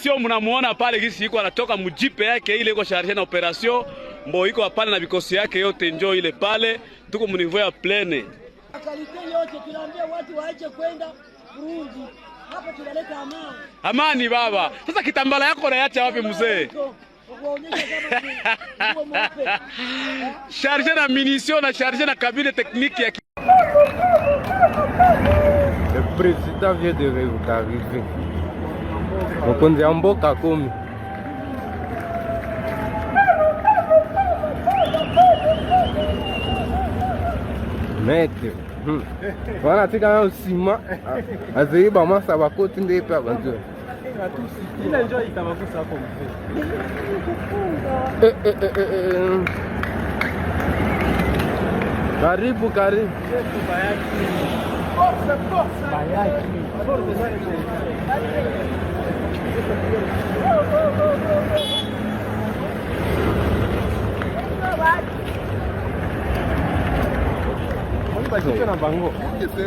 Sio mnamuona pale gisi iko anatoka mujipe yake ile iko charge na operation mbo iko pale na vikosi yake yote njoo ile pale tuko mnivo ya plene. Akalite yote tunaambia watu waache kwenda Burundi. Hapa tunaleta amani. Amani baba. Sasa kitambala yako naacha wapi mzee? Charge na munitions na charge na cabine technique ya Le président vient d'arriver. Donc on est en Boka comme. Maître. Voilà, tu as un ciment. Azéi, bah, moi, ça va continuer par exemple. Il a déjà été avancé ça comme ça. Karibu, karibu.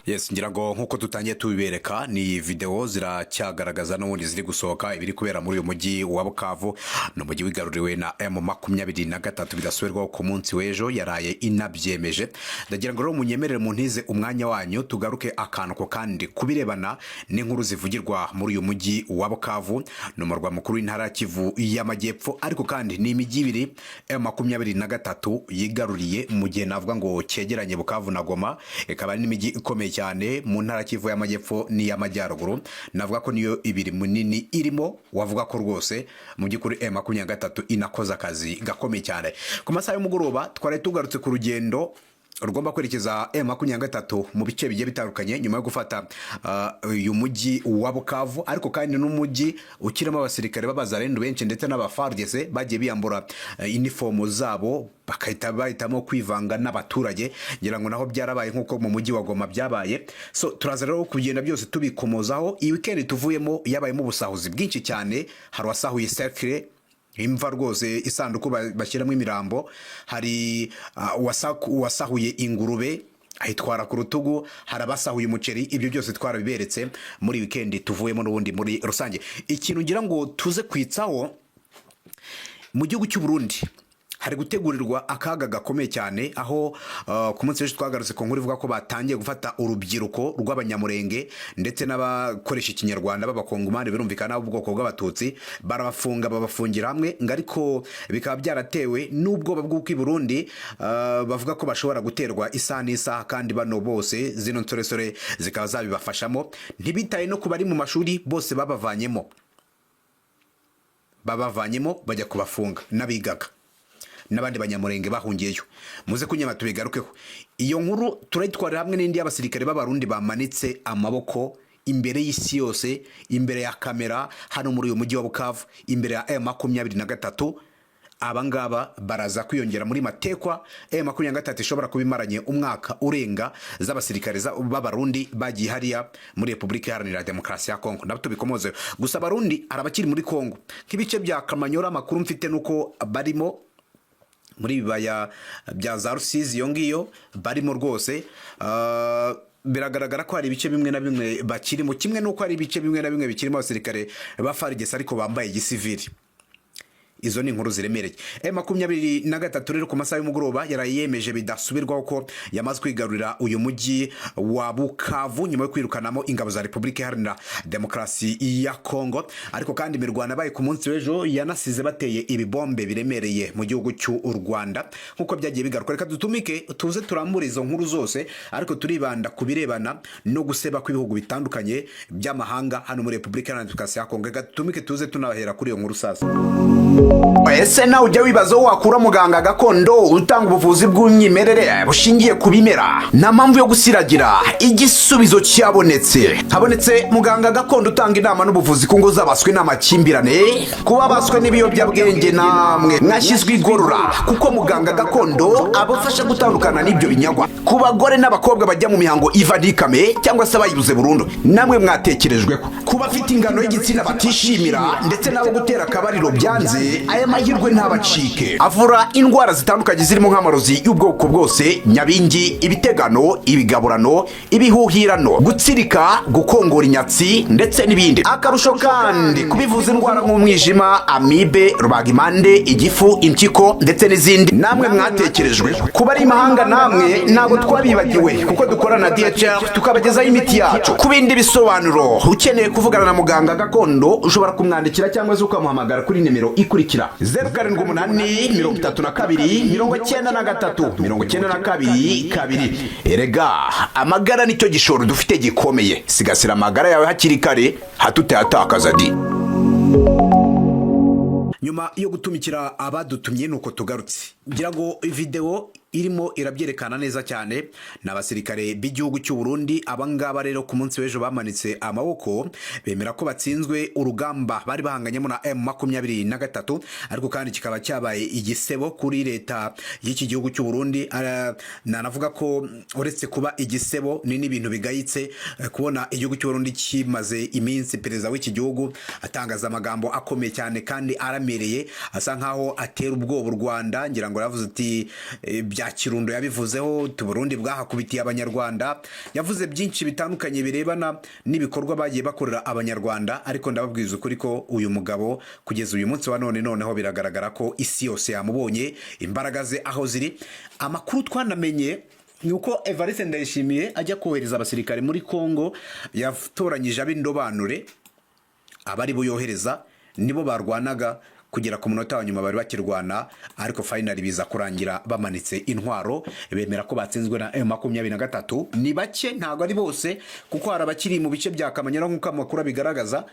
Yes, ngira ngo nkuko tutangiye tubibereka ni video ziracyagaragaza n'ubundi ziri gusohoka ibiri kubera muri uyu mujyi wa Bukavu no mujyi wigaruriwe na M23 bidasubirwaho ku munsi w'ejo yaraye inabyemeje. Ndagira ngo rero munyemerere muntize umwanya wanyu tugaruke akantu ko kandi kubirebana n'inkuru zivugirwa muri uyu mujyi wa Bukavu no murwa mukuru w'intara Kivu y'Amajyepfo, ariko kandi ni imijyi ibiri M23 yigaruriye mu gihe navuga ngo cyegeranye Bukavu na Goma, ikaba ari n'imijyi ikomeye cyane mu ntara Kivu y'Amajyepfo ni y'Amajyaruguru. Navuga ko niyo ibiri munini irimo, wavuga ko rwose mu by'ukuri M23 inakoza akazi gakomeye cyane. Ku masaha y'umugoroba twari tugarutse ku rugendo rugomba kwerekeza M23 mu bice bigiye bitandukanye nyuma yo gufata uyu mujyi wa Bukavu, ariko kandi n'umujyi ukirimo abasirikare b'abazarendo benshi ndetse n'abafardese bagiye biyambura uniform zabo bakahita bahitamo kwivanga n'abaturage. Ngira ngo naho byarabaye nkuko mu mujyi wa Goma byabaye. So turaza rero kugenda byose tubikomozaho. Iyi weekend tuvuyemo yabayemo ubusahuzi bwinshi cyane, hari wasahuye cercle imva rwose isanduku bashyiramo imirambo, hari wasahuye ingurube ayitwara ku rutugu, hari abasahuye umuceri. Ibyo byose twarabiberetse muri weekend tuvuyemo n'ubundi muri rusange. Ikintu ngira ngo tuze kwitsaho mu gihugu cy'u Burundi hari gutegurirwa akaga gakomeye cyane, aho ku munsi w'ejo twagarutse ko nkuru ivuga ko batangiye gufata urubyiruko rw'abanyamurenge ndetse n'abakoresha ikinyarwanda b'abakongomani birumvikana ubwoko bw'abatutsi, barabafunga babafungira hamwe, ariko bikaba byaratewe n'ubwoba bw'uko i Burundi bavuga ko bashobora guterwa isaha n'isaha, kandi bano bose zino nsoresore zikaba zabibafashamo. Ntibitaye no kubari mu mashuri, bose babavanyemo bajya kubafunga n'abigaga n'abandi banyamurenge bahungiyeyo. Muze kunyama tubigarukeho. Iyo nkuru turayitwara hamwe n'indi y'abasirikare b'abarundi bamanitse amaboko imbere y'isi yose, imbere ya kamera hano muri uyu mujyi wa Bukavu, imbere ya M23. Abangaba baraza kwiyongera muri matekwa. M23 ishobora kubimaranye umwaka urenga z'abasirikare b'abarundi bagiye hariya muri Republika Iharanira Demokarasi ya Kongo. Nabyo bikomoze gusa abarundi arabakiri muri Kongo nk'ibice bya Kamanyora. Amakuru mfite nuko barimo muri bibaya bya za Rusizi yongiyo barimo rwose. Biragaragara ko hari ibice bimwe na bimwe bakirimo, kimwe nuko hari ibice bimwe na bimwe bikirimo abasirikare ba FARDC ariko bambaye gisivili. Izo ni inkuru ziremereye. M23 rero ku masaha y'umugoroba yarayemeje bidasubirwaho ko yamaze kwigarurira uyu mujyi wa Bukavu nyuma yo kwirukanamo ingabo za Republika Iharanira Demokarasi ya Kongo, ariko kandi imirwano baye ku munsi w'ejo yanasize bateye ibibombe biremereye mu gihugu cy'u Rwanda nkuko byagiye bigaruka. Reka dutumike tuze turambura izo nkuru zose, ariko turibanda kubirebana no guseba kw'ibihugu bitandukanye by'amahanga hano muri Republika Iharanira Demokarasi ya Kongo. Reka dutumike tuze tunabahera kuri iyo nkuru sasa. Ese nawe ujya wibaza aho wakura muganga gakondo utanga ubuvuzi bw'umwimerere bushingiye ku bimera? Nta mpamvu yo gusiragira, igisubizo cyabonetse. Habonetse muganga gakondo utanga inama n'ubuvuzi ku ngo z'abaswe n'amakimbirane, kuba baswe n'ibiyobyabwenge namwe mwashyizwe igorora, kuko muganga gakondo abafasha gutandukana n'ibyo binyagwa. Ku bagore n'abakobwa bajya mu mihango ivadikame cyangwa se bayibuze burundu, namwe mwatekerejwe ko. Kuba afite ingano y'igitsina batishimira ndetse nabo gutera akabariro byanze, mwese aya mahirwe ntabacike. Avura indwara zitandukanye zirimo nk'amarozi y'ubwoko bwose, nyabingi, ibitegano, ibigaburano, ibihuhirano, gutsirika, gukongora inyatsi ndetse n'ibindi. Akarusho kandi kubivuza indwara nk'umwijima, amibe, rubagimpande, igifu, impyiko ndetse n'izindi. Namwe mwatekerejwe kuba ari imahanga, namwe ntabwo twabibagiwe kuko dukorana na DHR tukabagezaho imiti yacu. Ku bindi bisobanuro ukeneye kuvugana na muganga gakondo ushobora kumwandikira cyangwa se ukamuhamagara kuri nimero ikurikira 0782329392. Erega amagara nicyo gishoro dufite gikomeye. Sigasira amagara yawe hakiri kare hatutayatakaza di. Nyuma yo gutumikira abadutumye nuko tugarutse, ngira ngo video irimo irabyerekana neza cyane. N'abasirikare b'igihugu cy'u Burundi abangaba rero ku munsi w'ejo bamanitse amaboko, bemera ko batsinzwe urugamba bari bahanganyemo na M23, ariko kandi kikaba cyabaye igisebo kuri leta y'iki gihugu cy'u Burundi. Nanavuga ko uretse kuba igisebo ni n'ibintu bigayitse kubona igihugu cy'u Burundi kimaze iminsi perezida w'iki gihugu atangaza amagambo akomeye cyane kandi aramereye, asa nkaho atera ubwoba u Rwanda. Ngira ngo yavuze ati bya Kirundo yabivuzeho, Burundi bwahakubitiye abanyarwanda, yavuze byinshi bitandukanye birebana n'ibikorwa bagiye bakorera abanyarwanda. Ariko ndababwiza ukuri ko uyu mugabo kugeza uyu munsi wa noneho biragaragara ko isi yose yamubonye, imbaraga ze aho ziri. Amakuru twanamenye nuko Evariste Ndayishimiye ajya kohereza abasirikare muri Kongo, yatoranyije ab'indobanure, abari buyohereza nibo barwanaga kugera ku munota wa nyuma bari bakirwana, ariko finally biza kurangira bamanitse intwaro, bemera ko batsinzwe na M23. Ni bake, ntago ari bose, kuko hari abakiri mu bice bya Kamanyara nk'uko amakuru bigaragaza.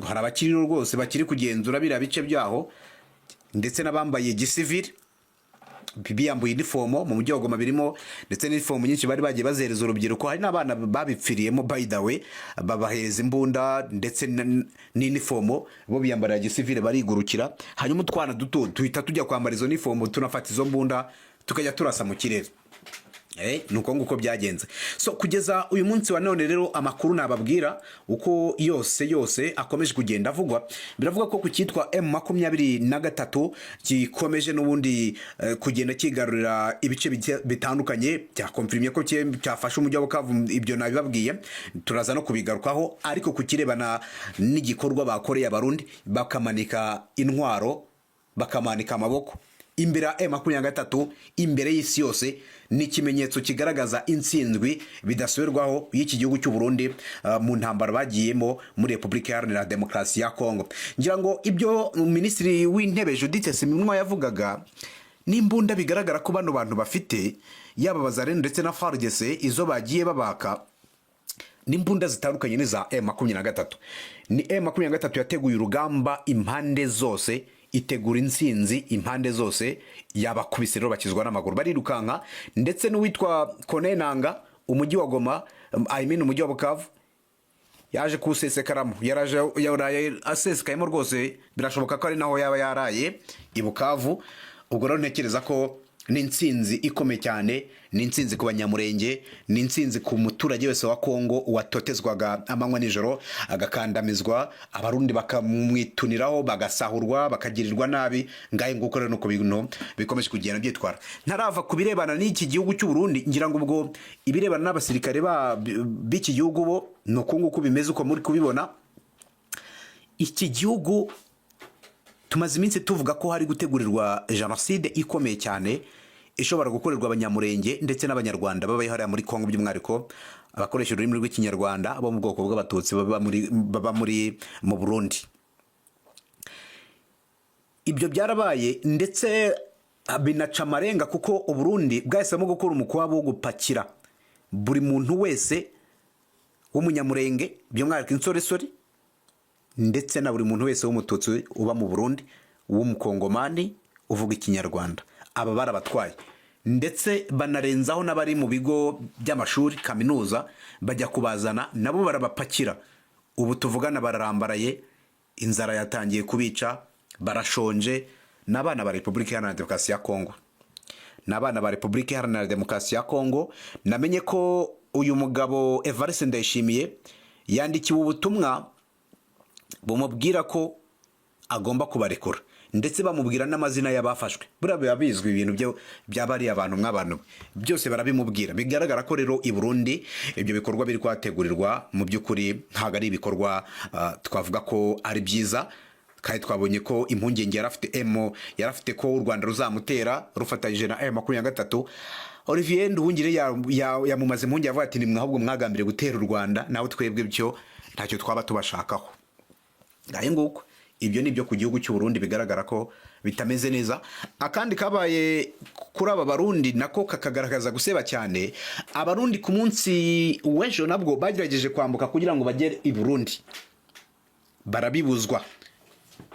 Hari abakiri rwose bakiri kugenzura bira bice byaho, ndetse n'abambaye gisivili biyambuye inifomo mu mujyi wa Goma birimo, ndetse n'inifomo nyinshi bari bagiye bazereza urubyiruko. Hari n'abana babipfiriyemo by the way, babahereza imbunda ndetse n'inifomo, bo biyambara gisivile barigurukira. Hanyuma utwana duto tuhita tujya kwambara izo nifomo, tunafata izo mbunda tukajya turasa mu kirere. Nuko nguko byagenze. So kugeza uyu munsi wa none rero amakuru nababwira uko yose akomeje kugenda avugwa. Biravuga ko ku cyitwa M23 gikomeje n'ubundi kugenda kigarurira ibice bitandukanye. Cyakonfirmye ko cyafashe umujyi wa Bukavu, ibyo nabibabwiye, turaza no kubigarukaho. Ariko kukirebana n'igikorwa bakoreye abarundi, bakamanika intwaro, bakamanika amaboko imbere ya M23, imbere y'isi yose, ni ikimenyetso kigaragaza intsinzwi bidasubirwaho y'iki gihugu cy'u Burundi mu ntambara bagiyemo muri Repubulika Iharanira Demokarasi ya Kongo. Ngira ngo ibyo Minisitiri w'Intebe Judith Suminwa yavugaga, n'imbunda bigaragara ko bano bantu bafite, yaba Bazarene ndetse na FARDC, izo bagiye babaka n'imbunda zitandukanye n'iza M23. Ni M23 yateguye urugamba impande zose, itegura intsinzi impande zose, yabakubise rero bakizwa n'amaguru barirukanka. Ndetse n'uwitwa Konenanga, umujyi wa Goma, umujyi wa Bukavu, yaje kusesekaramu, yaraye asesekayemo rwose. Birashoboka ko ari naho yaba yaraye i Bukavu. Ubwo rero ntekereza ko ni intsinzi ikomeye cyane, ni intsinzi ku banyamurenge, ni intsinzi ku muturage wese wa Kongo watotezwaga amanywa nijoro, agakandamizwa, abarundi bakamwituniraho, bagasahurwa, bakagirirwa nabi. Ngaye nguko rero nuko bintu bikomeje kugenda byitwara. Ntarava kubirebana n'iki gihugu cy'u Burundi, ngira ngo ubwo ibirebana n'abasirikare b'iki gihugu bo nuko nguko bimeze, uko muri kubibona. Iki gihugu tumaze iminsi tuvuga ko hari gutegurirwa genocide ikomeye cyane, ishobora gukorerwa abanyamurenge ndetse n'abanyarwanda babaye hariya muri Kongo, by'umwihariko abakoresha ururimi rw'ikinyarwanda bo mu bwoko bw'abatutsi baba mu Burundi. Ibyo byarabaye ndetse binaca amarenga, kuko Uburundi bwahisemo gukora umukwabo wo gupakira buri muntu wese w'umunyamurenge, by'umwihariko insoresore, ndetse na buri muntu wese w'umututsi uba mu Burundi, w'umukongomani uvuga ikinyarwanda. Aba barabatwaye, ndetse banarenzaho n'abari mu bigo by'amashuri kaminuza, bajya kubazana nabo barabapakira. Ubu tuvugana bararambaraye, inzara yatangiye kubica, barashonje. N'abana ba Repubulika Iharanira Demokarasi ya Kongo, n'abana ba Repubulika Iharanira Demokarasi ya Kongo. Namenye ko uyu mugabo Evariste Ndayishimiye yandikiwe ubutumwa bumubwira ko agomba kubarekura, ndetse bamubwira n'amazina y'abafashwe. Buriya biba bizwi ibintu by'abariya abantu mw'abantu byose barabimubwira. Bigaragara ko rero i Burundi ibyo bikorwa biri kwategurirwa mu by'ukuri ntabwo ari ibikorwa twavuga ko ari byiza, kandi twabonye ko impungenge yarafite ko u Rwanda ruzamutera rufatanyije na M23. Olivier Nduhungire yamumaze impungenge avuga ati nimwe ahubwo mwagambiriye gutera u Rwanda, nawe twebwe byo ntacyo twaba tubashakaho. Ngaye nguko ibyo nibyo ku gihugu cy'u Burundi bigaragara ko bitameze neza. Akandi kabaye kuri aba Barundi nako kakagaragaza guseba cyane. Abarundi ku munsi w'ejo nabwo bagerageje kwambuka kugira ngo bagere i Burundi, barabibuzwa.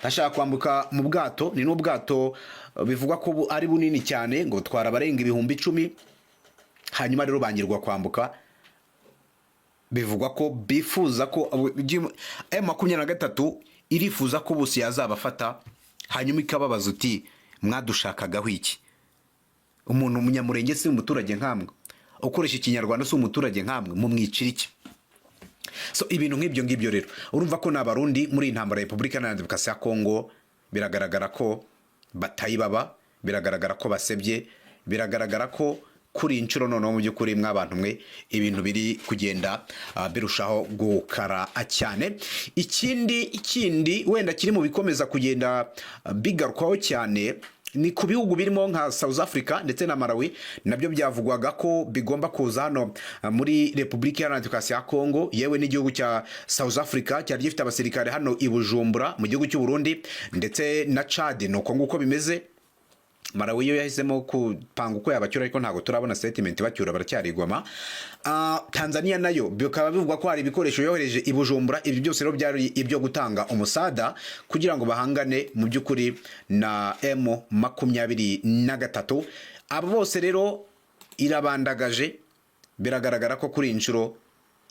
Bashaka kwambuka mu bwato, ni n'ubwato bivugwa ko ari bunini cyane ngo twara abarenga 10,000. Hanyuma rero bangirwa kwambuka, bivugwa ko bifuza ko M23 irifuza ko bose yazabafata, hanyuma ikababaza uti mwadushakagaho iki? Umuntu umunyamurenge si umuturage nkamwe, ukoresha ikinyarwanda si umuturage nkamwe, mumwicira iki? So ibintu nk'ibyo ngibyo rero urumva ko n'abarundi muri intambara ya Republika Iharanira Demokarasi ya Kongo biragaragara ko batayibaba, biragaragara ko basebye, biragaragara ko kuri inshuro noneho mu by'ukuri mw'abantu mwe ibintu biri kugenda birushaho gukara cyane. Ikindi wenda kiri mu bikomeza kugenda bigarukwaho cyane ni ku bihugu birimo nka South Africa ndetse na Malawi, nabyo byavugwaga ko bigomba kuza hano muri Republika Iharanira Demokarasi ya Kongo. Yewe n'igihugu cya South Africa cyari gifite abasirikare hano i Bujumbura mu gihugu cy'u Burundi ndetse na Chad, nuko nguko bimeze. Malawi yo yahisemo kupanga uko yabacyura, ariko ntago turabona statement bacyura, baracyarigoma. Tanzania nayo bikaba bivugwa ko hari ibikoresho yohereje i Bujumbura. Ibi byose rero byari ibyo gutanga umusada kugira ngo bahangane mu by'ukuri na M23. Abo bose rero irabandagaje, biragaragara ko kuri inshuro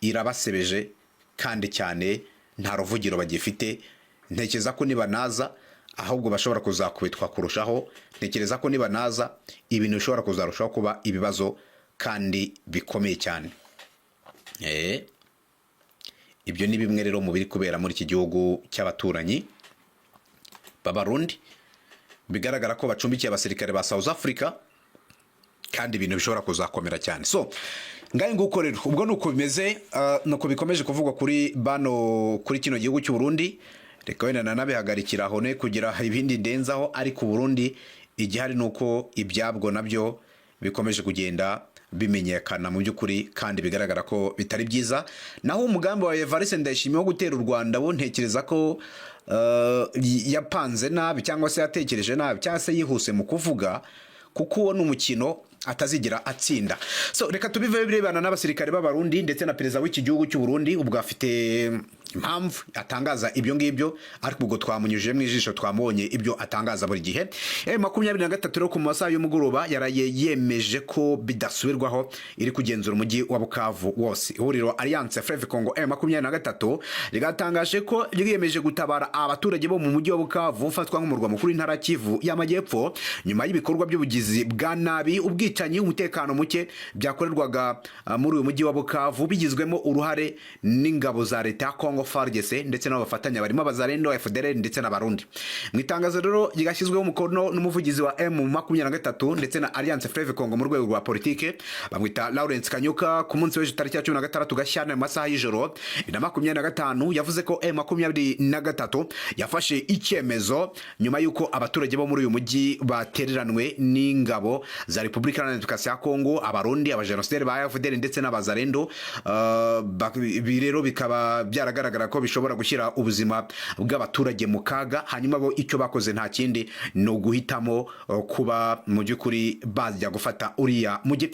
irabasebeje kandi cyane, nta ruvugiro bagifite. Ntekereza ko nibanaza ahubwo bashobora kuzakubitwa kurushaho. Ntekereza ko nibanaza ibintu bishobora kuzarushaho kuba ibibazo kandi bikomeye cyane. Ibyo ni bimwe rero mu biri kubera muri iki gihugu cy'abaturanyi b'Abarundi. Bigaragara ko bacumbikiye abasirikare ba South Africa kandi ibintu bishobora kuzakomera cyane. So ngaye nguko rero ubwo nuko bimeze, nuko bikomeje kuvugwa kuri kino gihugu cy'u Burundi. Reka wenda nanabihagarikira aho ne kugira ibindi ndenzaho, ariko Burundi igihari nuko ibyabwo nabyo bikomeje kugenda bimenyekana mu by'ukuri kandi bigaragara ko bitari byiza. Naho umugambi wa Evariste Ndayishimiye wo gutera u Rwanda bo ntekereza ko yapanze nabi cyangwa se yatekereje nabi cyangwa se yihuse mu kuvuga, kuko uwo n'umukino atazigira atsinda. So reka tubive birebana n'abasirikare b'Abarundi ndetse na perezida w'iki gihugu cy'u Burundi. Ubwo afite impamvu atangaza ibyo ngibyo, ariko ubwo twamunyujije mu ijisho, twamubonye ibyo atangaza buri gihe. M23 rero ku masaha y'umugoroba yaraye yemeje ko bidasubirwaho iri kugenzura umujyi wa Bukavu wose. Ihuriro Alliance Fleuve Congo M23 rigatangaje ko riyemeje gutabara abaturage bo mu mujyi wa Bukavu ufatwa nk'umurwa mukuru w'intara Kivu y'Amajyepfo nyuma y'ibikorwa by'ubugizi bwa nabi, ubwicanyi, umutekano muke byakorerwaga muri uyu mujyi wa Bukavu, bigizwemo uruhare n'ingabo za leta ya Congo FARDC ndetse n'abafatanya barimo abazarendo, FDLR ndetse n'Abarundi. Mu itangazo rero ryashyizweho umukono n'umuvugizi wa M23 ndetse na Alliance Fleuve Congo mu rwego rwa politike, bamwita Lawrence Kanyuka, ku munsi w'ejo tariki ya 16 Gashyantare mu masaha y'ijoro 2025, yavuze ko M23 yafashe icyemezo nyuma y'uko abaturage bo muri uyu mujyi batereranwe n'ingabo za Republika Iharanira Demokarasi ya Kongo, Abarundi, abajenosideri ba FDL ndetse n'abazarendo. Rero bikaba byaragaragara ko bishobora gushyira ubuzima bw'abaturage mu kaga. Hanyuma bo icyo bakoze nta kindi no guhitamo kuba mu by'ukuri bajya gufata uriya mujyi.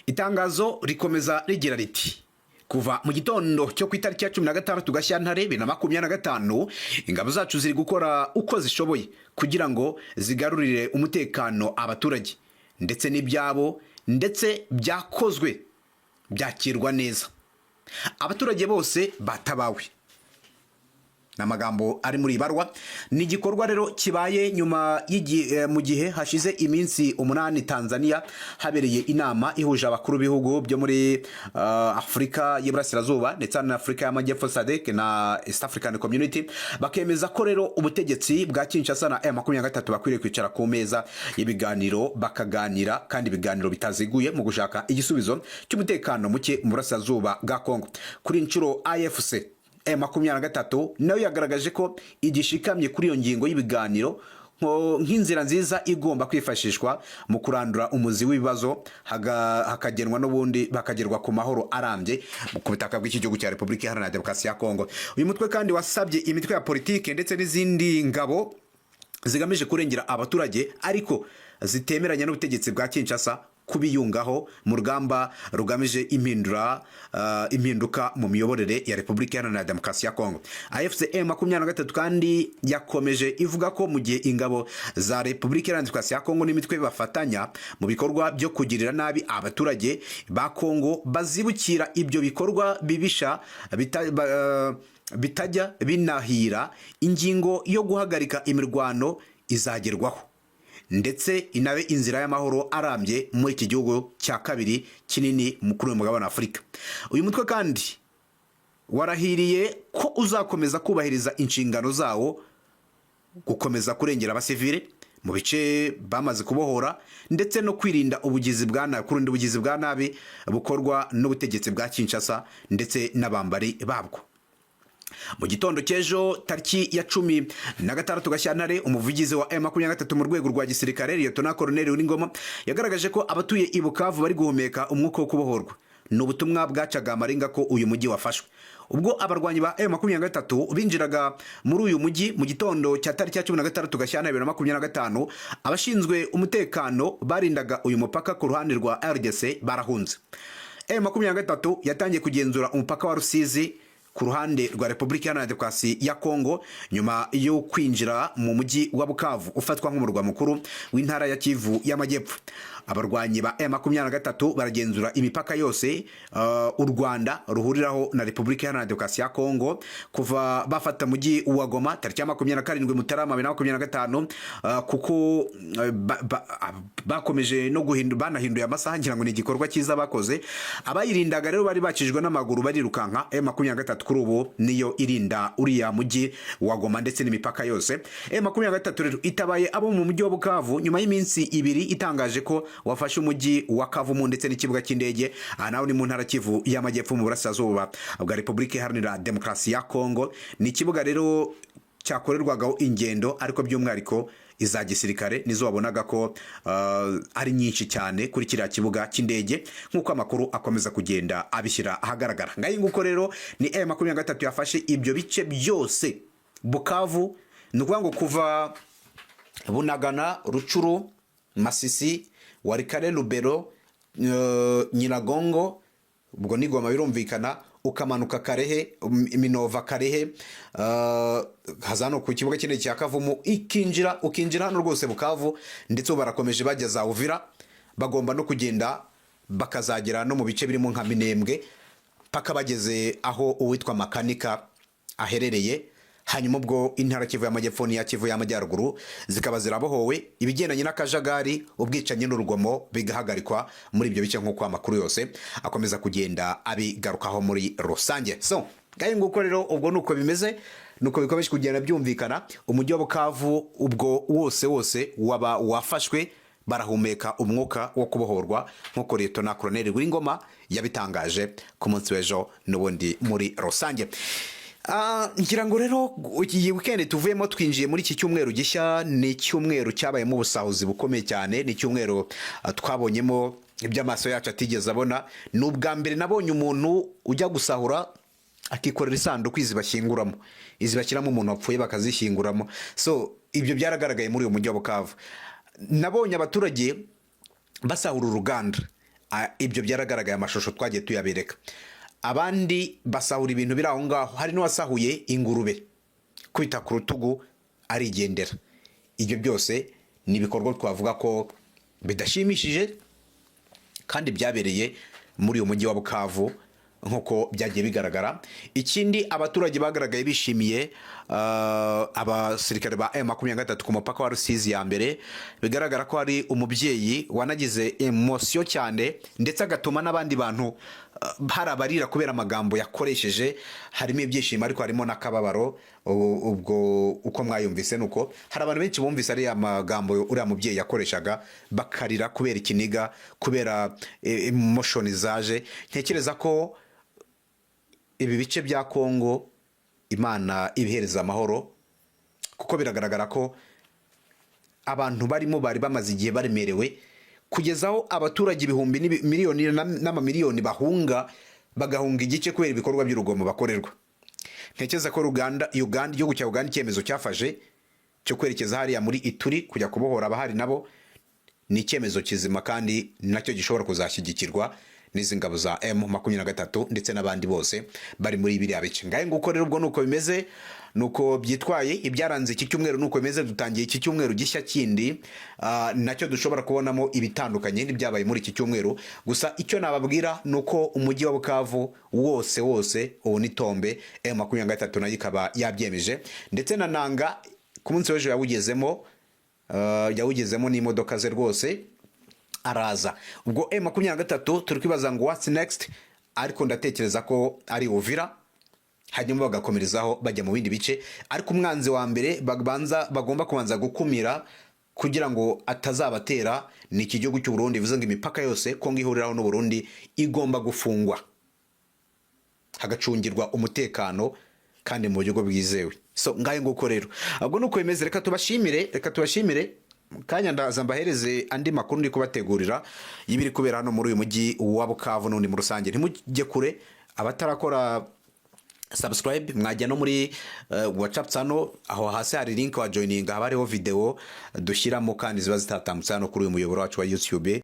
Itangazo rikomeza rigira riti: kuva mu gitondo cyo ku itariki ya 16 Gashyantare 2025, ingabo zacu ziri gukora uko zishoboye kugira ngo zigarurire umutekano abaturage ndetse n'ibyabo, ndetse byakozwe byakirwa neza. Abaturage bose batabawe, n'amagambo ari muri ibarwa. Ni igikorwa rero kibaye nyuma mu gihe hashize iminsi 8 Tanzania habereye inama ihuje abakuru b'ibihugu byo muri Afrika y'Iburasirazuba ndetse na Afrika y'Amajyepfo SADC na East African Community, bakemeza ko rero ubutegetsi bwa Kinshasa na M23 bakwiriye kwicara ku meza y'ibiganiro bakaganira, kandi ibiganiro bitaziguye mu gushaka igisubizo cy'umutekano muke mu Burasirazuba bwa Kongo. Kuri inshuro AFC M23 nayo yagaragaje ko igishikamye kuri iyo ngingo y'ibiganiro nk'inzira nziza igomba kwifashishwa mu kurandura umuzi w'ibibazo, hakagenwa n'ubundi bakagerwa ku mahoro arambye ku butaka bw'iki gihugu cya Repubulika Iharanira Demokarasi ya Kongo. Uyu mutwe kandi wasabye imitwe ya politike ndetse n'izindi ngabo zigamije kurengera abaturage ariko zitemeranya n'ubutegetsi bwa Kinshasa kubiyungaho mu rugamba rugamije impinduka mu miyoborere ya Repubulika Iharanira Demokarasi ya Kongo. AFC M23 kandi yakomeje ivuga ko mu gihe ingabo za Repubulika Iharanira Demokarasi ya Kongo n'imitwe bafatanya mu bikorwa byo kugirira nabi abaturage ba Kongo, bazibukira ibyo bikorwa bibisha bitajya binahira, ingingo yo guhagarika imirwano izagerwaho ndetse inabe inzira y'amahoro arambye muri iki gihugu cya kabiri kinini mukuru w'umugabane wa Afurika. Uyu mutwe kandi warahiriye ko uzakomeza kubahiriza inshingano zawo, gukomeza kurengera abasivile mu bice bamaze kubohora ndetse no kwirinda ubugizi bwa nabi bukorwa n'ubutegetsi bwa Kinshasa ndetse n'abambari babwo. Mu gitondo cy'ejo tariki ya 16 Gashyantare, umuvugizi wa M23 mu rwego rwa gisirikare Lieutenant Colonel Uringoma yagaragaje ko abatuye i Bukavu bari guhumeka umwuka wo kubohorwa. Ni ubutumwa bwacaga amarenga ko uyu mujyi wafashwe. Ubwo abarwanyi ba M23 binjiraga muri uyu mujyi mu gitondo cya tariki ya 16 Gashyantare 2025, abashinzwe umutekano barindaga uyu mupaka ku ruhande rwa RDC barahunze. M23 yatangiye kugenzura umupaka wa Rusizi ku ruhande rwa Repubulika Iharanira Demokarasi ya Kongo nyuma yo kwinjira mu mujyi wa Bukavu ufatwa nk'umurwa mukuru w'intara ya Kivu y'Amajyepfo. Abarwanyi ba M23 baragenzura imipaka yose u Rwanda ruhuriraho na Repubulika Iharanira Demokarasi ya Kongo kuva bafata mujyi wa Goma tariki ya 27 Mutarama 2025, kuko bakomeje no banahinduye amasaha, ngira ngo ni igikorwa cyiza bakoze. Abayirindaga rero bari bakijwe n'amaguru barirukanka. M23 kuri ubu niyo irinda uriya mujyi wa Goma ndetse n'imipaka yose. M23 rero itabaye abo mu mujyi wa Bukavu nyuma y'iminsi 2 itangaje ko wafashe umujyi wa Kavumu ndetse n'ikibuga cy'indege, naho ni mu ntara Kivu y'Amajyepfo mu Burasirazuba bwa Repubulika Iharanira Demokarasi ya Kongo. Ni ikibuga rero cyakorerwagaho ingendo ariko by'umwihariko iza gisirikare nizo wabonaga ko ari nyinshi cyane kuri kiriya kibuga cy'indege, nk'uko amakuru akomeza kugenda abishyira ahagaragara. Ngaho nguko rero ni M23 yafashe ibyo bice byose. Bukavu ni ukuvuga ngo kuva Bunagana, Rucuru, Masisi, Warikare, Lubero, Nyiragongo, ubwo ni Goma birumvikana, ukamanuka Karehe, Minova, Karehe, hazano ku kibuga kinini cya Kavumu, ukinjira hano rwose Bukavu, ndetse barakomeje bageza Uvira, bagomba no kugenda bakazagera no mu bice birimo nka Minembwe paka bageze aho uwitwa Makanika aherereye. Hanyuma ubwo intara Kivu y'Amajyepfo ya Kivu y'Amajyaruguru zikaba zirabohowe, ibigendanye n'akajagari, ubwicanyi n'urugomo bigahagarikwa muri ibyo bice, nk'uko amakuru yose akomeza kugenda abigarukaho muri rusange. So gaye nguko rero ubwo nuko bimeze, nuko bikomeje kugenda byumvikana. Umujyi wa Bukavu ubwo wose waba wafashwe, barahumeka umwuka wo kubohorwa nk'uko Lieutenant Colonel Uringoma yabitangaje ku munsi w'ejo n'ubundi muri rusange. Ngira ngo rero iyi weekend tuvuyemo twinjiye muri iki cyumweru gishya, ni cyumweru cyabayemo ubusahuzi bukomeye cyane, ni cyumweru twabonyemo iby'amaso yacu atigeze abona. N'ubwa mbere nabonye umuntu ujya gusahura akikorera isanduku izibashyinguramo, izibashyiramo umuntu wapfuye bakazishyinguramo. So ibyo byaragaragaye muri uyu mujyi wa Bukavu. Nabonye abaturage basahura uruganda, ibyo byaragaragaye, amashusho twagiye tuyabereka. Abandi basahura ibintu biri aho ngaho, hari n'uwasahuye ingurube kwita ku rutugu arigendera. Ibyo byose ni ibikorwa twavuga ko bidashimishije kandi byabereye muri uyu mujyi wa Bukavu nk'uko byagiye bigaragara. Ikindi abaturage bagaragaye bishimiye abasirikare ba M23 ku mupaka wa Rusizi ya mbere, bigaragara ko hari umubyeyi wanagize emotion cyane ndetse agatuma n'abandi bantu harabarira kubera amagambo yakoresheje, harimo ibyishimo ariko harimo n'akababaro. Ubwo uko mwayumvise nuko hari abantu benshi bumvise ari amagambo uriya mubyeyi yakoreshaga bakarira kubera ikiniga, kubera emotion zaje. Ntekereza ko ibi bice bya Kongo Imana ibihereza amahoro, kuko biragaragara ko abantu barimo bari bamaze igihe baremerewe, kugezaho abaturage ibihumbi miliyoni n'amamiliyoni bahunga, bagahunga igice kubera ibikorwa by'urugomo bakorerwa. Ntekereza ko igihugu cya Uganda icyemezo cyafashe cyo kwerekeza hariya muri Ituri kujya kubohora abahari nabo ni icyemezo kizima, kandi nacyo gishobora kuzashyigikirwa n'izi ngabo za M23 ndetse n'abandi bose bari muri biriya bice. Ngaye nguko rero ubwo nuko bimeze, nuko byitwaye ibyaranze iki cyumweru, nuko bimeze. Dutangiye iki cyumweru gishya kindi, nacyo dushobora kubonamo ibitandukanye n'ibyabaye muri iki cyumweru. Gusa icyo nababwira nuko umujyi wa Bukavu wose ubu ni tombe, M23 nayo ikaba yabyemeje, ndetse na Nanga ku munsi w'ejo yawugezemo n'imodoka ze rwose araza. Ubwo M23 turi kwibaza ngo what's next, ariko ndatekereza ko ari Uvira, hanyuma bagakomerezaho bajya mu bindi bice. Ariko umwanzi wa mbere bagomba kubanza gukumira kugira ngo atazabatera ni iki gihugu cy'u Burundi. Bivuze ngo imipaka yose Kongo ihuriraho n'u Burundi igomba gufungwa, hagacungirwa umutekano kandi mu buryo bwizewe. So ngaye nguko rero ubwo nuko bimeze. Reka tubashimire kanya ndaza mbahereze andi makuru ndi kubategurira y'ibiri kubera hano muri uyu mujyi wa Bukavu n'undi mu rusange. Ntimujye kure, abatarakora subscribe mwajya no muri WhatsApp channel, aho hasi hari link wa joining, haba hariho video dushyiramo kandi ziba zitatambutse hano kuri uyu muyoboro wacu wa YouTube.